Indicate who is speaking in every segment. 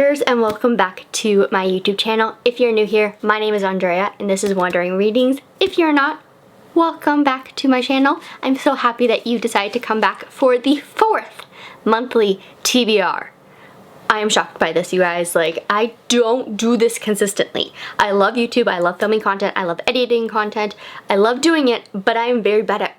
Speaker 1: readers, and welcome back to my YouTube channel. If you're new here, my name is Andrea and this is Wandering Readings. If you're not, welcome back to my channel. I'm so happy that you decided to come back for the 4th monthly TBR. I am shocked by this, you guys. Like, I don't do this consistently. I love YouTube, I love filming content, I love editing content, I love doing it, but I am very bad at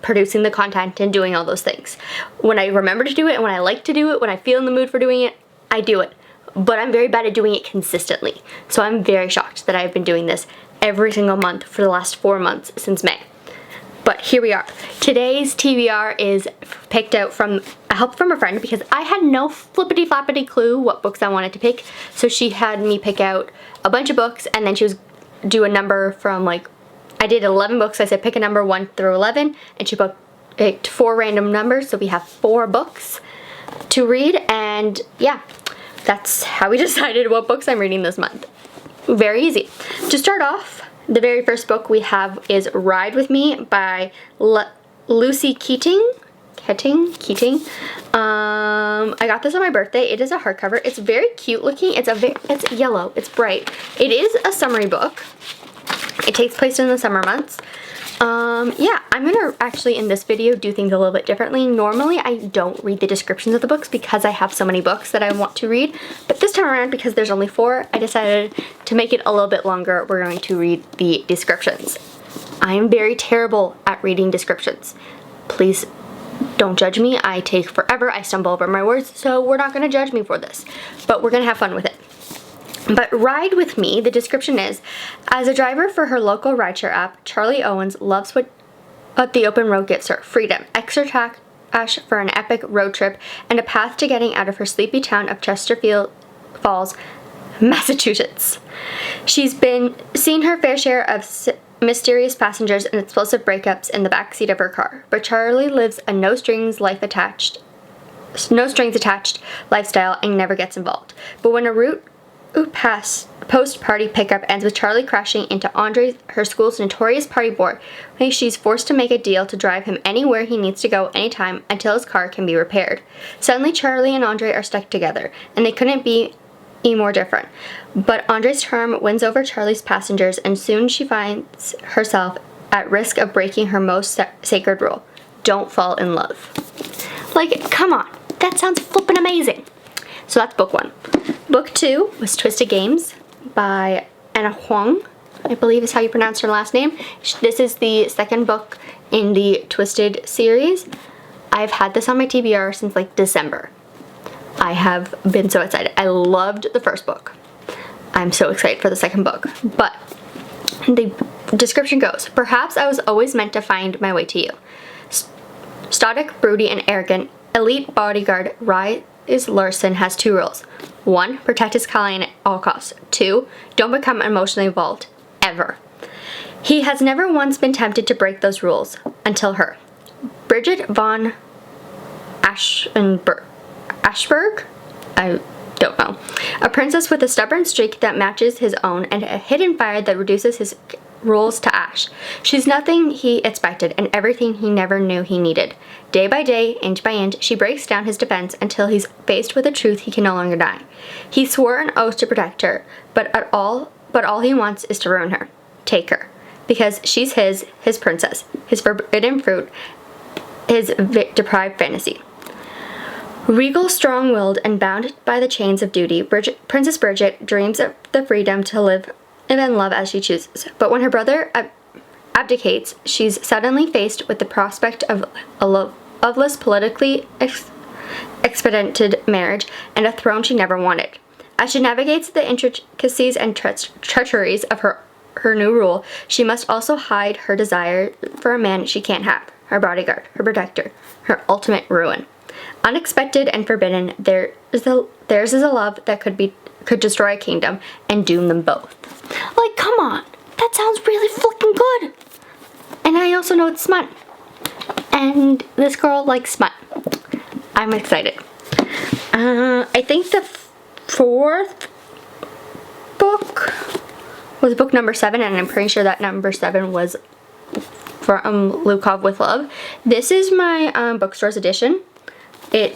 Speaker 1: producing the content and doing all those things. When I remember to do it and when I like to do it, when I feel in the mood for doing it, I do it. But I'm very bad at doing it consistently. So I'm very shocked that I've been doing this every single month for the last 4 months since May. But here we are. Today's TBR is picked out from a help from a friend because I had no flippity-flappity clue what books I wanted to pick. So she had me pick out a bunch of books and then she was do a number from I did 11 books. I said pick a number 1 through 11 and she picked 4 random numbers, so we have 4 books to read, and yeah, that's how we decided what books I'm reading this month. Very easy. To start off, the very first book we have is Ride With Me by Lucy Keating. I got this on my birthday. It is a hardcover. It's very cute looking. It's yellow. It's bright. It is a summary book. It takes place in the summer months. Yeah, I'm gonna actually in this video do things a little bit differently. Normally I don't read the descriptions of the books because I have so many books that I want to read, but this time around, because there's only 4, I decided to make it a little bit longer. We're going to read the descriptions. I am very terrible at reading descriptions. Please don't judge me. I take forever. I stumble over my words, so we're not gonna judge me for this, but we're gonna have fun with it. But Ride With Me, the description is, as a driver for her local rideshare app, Charlie Owens loves what the open road gives her: freedom, extra cash for an epic road trip, and a path to getting out of her sleepy town of Chesterfield Falls, Massachusetts. She's seen her fair share of mysterious passengers and explosive breakups in the backseat of her car, but Charlie lives a no strings attached lifestyle and never gets involved. But when a post-party pickup ends with Charlie crashing into Andre, her school's notorious party boy, she's forced to make a deal to drive him anywhere he needs to go anytime until his car can be repaired. Suddenly, Charlie and Andre are stuck together, and they couldn't be more different. But Andre's charm wins over Charlie's passengers, and soon she finds herself at risk of breaking her most sacred rule: don't fall in love. Like, come on, that sounds flippin' amazing. So that's book 1. Book 2 was Twisted Games by Anna Huang, I believe is how you pronounce her last name. This is the second book in the Twisted series. I've had this on my TBR since December. I have been so excited. I loved the first book. I'm so excited for the second book. But the description goes, perhaps I was always meant to find my way to you. Stoic, broody, and arrogant elite bodyguard Larson has 2 rules. 1, protect his colleague at all costs. 2, don't become emotionally involved, ever. He has never once been tempted to break those rules, until her. Bridget von Ashburg? I don't know. A princess with a stubborn streak that matches his own and a hidden fire that reduces his rules to ash. She's nothing he expected and everything he never knew he needed. Day by day, inch by inch, she breaks down his defense until he's faced with a truth he can no longer deny. He swore an oath to protect her, but all he wants is to ruin her. Take her. Because she's his princess, his forbidden fruit, his deprived fantasy. Regal, strong-willed, and bound by the chains of duty, Princess Bridget dreams of the freedom to live and love as she chooses. But when her brother abdicates, she's suddenly faced with the prospect of a loveless, politically expedited marriage and a throne she never wanted. As she navigates the intricacies and treacheries of her new rule, she must also hide her desire for a man she can't have, her bodyguard, her protector, her ultimate ruin. Unexpected and forbidden, theirs is a love that could destroy a kingdom and doom them both. Like, come on, that sounds really fucking good. And I also know it's smut, and this girl likes smut. I'm excited. I think the 4th book was book number 7, and I'm pretty sure that number 7 was from Lukov with Love. This is my bookstore's edition. The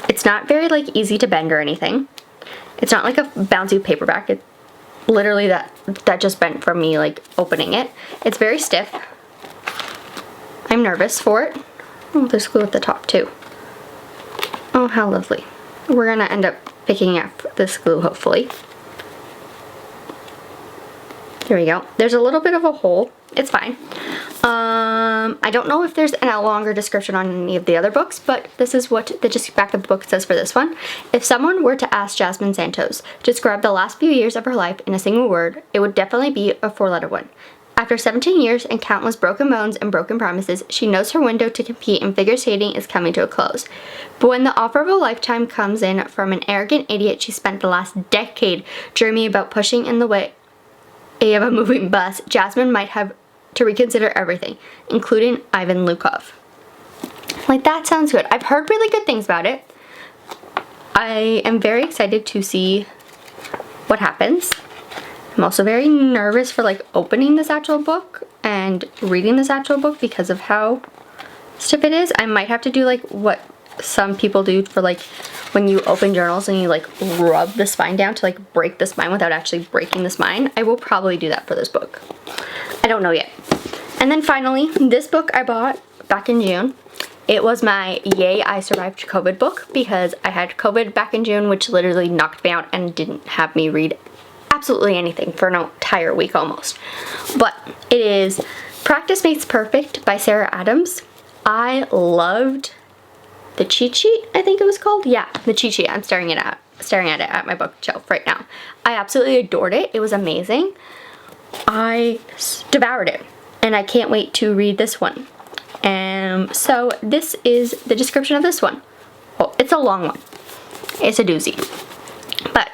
Speaker 1: It's not very like easy to bend or anything. It's not like a bouncy paperback. It literally that just bent from me like opening it. It's very stiff. I'm nervous for it. Oh, there's glue at the top too. Oh, how lovely. We're gonna end up picking up this glue hopefully. There we go. There's a little bit of a hole. It's fine. I don't know if there's a longer description on any of the other books, but this is what the just back of the book says for this one. If someone were to ask Jasmine Santos to describe the last few years of her life in a single word, it would definitely be a 4-letter one. After 17 years and countless broken bones and broken promises, she knows her window to compete in figure skating is coming to a close. But when the offer of a lifetime comes in from an arrogant idiot she spent the last decade dreaming about pushing in the way of a moving bus, Jasmine might have to reconsider everything, including Ivan Lukov. Like, that sounds good. I've heard really good things about it. I am very excited to see what happens. I'm also very nervous for like opening this actual book and reading this actual book because of how stiff it is. I might have to do like what some people do for like when you open journals and you like rub the spine down to like break the spine without actually breaking the spine. I will probably do that for this book. I don't know yet. And then finally, this book I bought back in June. It was my Yay I Survived COVID book because I had COVID back in June, which literally knocked me out and didn't have me read absolutely anything for an entire week almost. But it is Practice Makes Perfect by Sarah Adams. I loved the cheat sheet, I think it was called. Yeah, the cheat sheet. I'm staring at it at my bookshelf right now. I absolutely adored it. It was amazing. I devoured it, and I can't wait to read this one. So this is the description of this one. Well, it's a long one. It's a doozy. But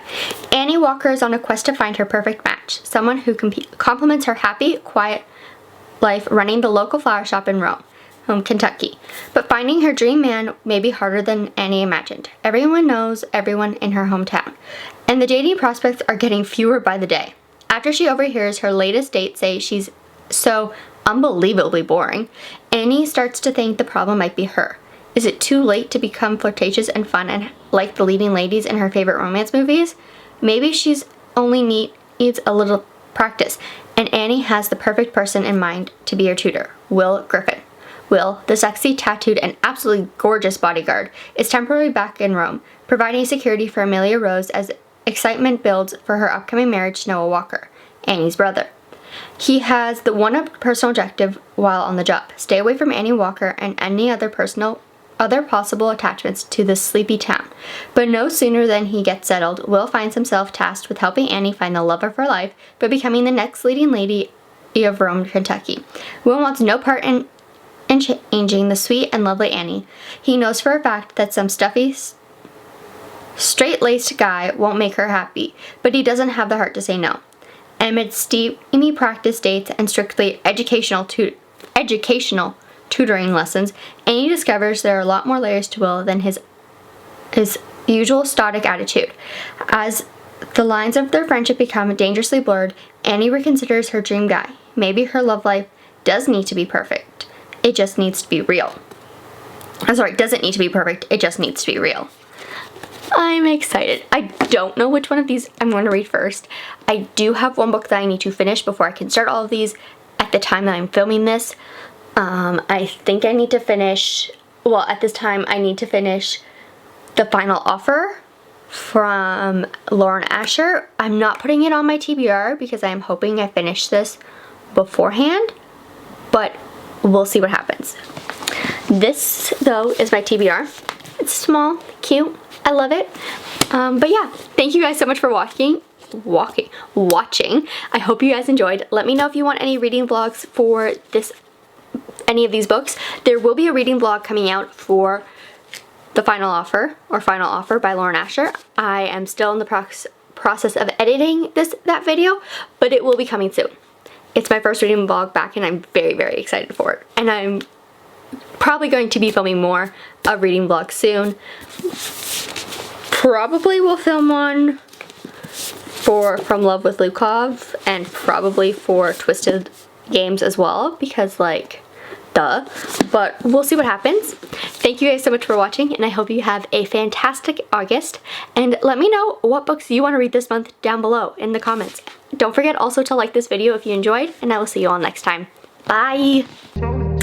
Speaker 1: Annie Walker is on a quest to find her perfect match, someone who complements her happy, quiet life running the local flower shop in Rome, Kentucky. But finding her dream man may be harder than Annie imagined. Everyone knows everyone in her hometown, and the dating prospects are getting fewer by the day. After she overhears her latest date say she's so unbelievably boring, Annie starts to think the problem might be her. Is it too late to become flirtatious and fun and like the leading ladies in her favorite romance movies? Maybe she's only needs a little practice, and Annie has the perfect person in mind to be her tutor, Will Griffin. Will, the sexy, tattooed, and absolutely gorgeous bodyguard, is temporarily back in Rome, providing security for Amelia Rose as excitement builds for her upcoming marriage to Noah Walker, Annie's brother. He has the one personal objective while on the job: stay away from Annie Walker and any other possible attachments to this sleepy town. But no sooner than he gets settled, Will finds himself tasked with helping Annie find the love of her life by becoming the next leading lady of Rome, Kentucky. Will wants no part in changing the sweet and lovely Annie. He knows for a fact that some stuffy, straight-laced guy won't make her happy, but he doesn't have the heart to say no. Amid steamy practice dates and strictly educational tutoring lessons, Annie discovers there are a lot more layers to Will than his usual stoic attitude. As the lines of their friendship become dangerously blurred, Annie reconsiders her dream guy. Maybe her love life does need to be perfect. It just needs to be real. I'm sorry, doesn't need to be perfect. It just needs to be real. I'm excited. I don't know which one of these I'm going to read first. I do have one book that I need to finish before I can start all of these at the time that I'm filming this. I think I need to finish, well, at this time I need to finish The Final Offer from Lauren Asher. I'm not putting it on my TBR because I'm hoping I finish this beforehand, but we'll see what happens. This, though, is my TBR. It's small, cute, I love it. But yeah, thank you guys so much for watching. I hope you guys enjoyed. Let me know if you want any reading vlogs for any of these books. There will be a reading vlog coming out for The Final Offer, or Final Offer by Lauren Asher. I am still in the process of editing that video, but it will be coming soon. It's my first reading vlog back, and I'm very, very excited for it. And I'm probably going to be filming more of reading vlogs soon. Probably will film one for From Love with Lukov, and probably for Twisted Games as well, because like duh, but we'll see what happens. Thank you guys so much for watching, and I hope you have a fantastic August, and let me know what books you want to read this month down below in the comments. Don't forget also to like this video if you enjoyed, and I will see you all next time. Bye!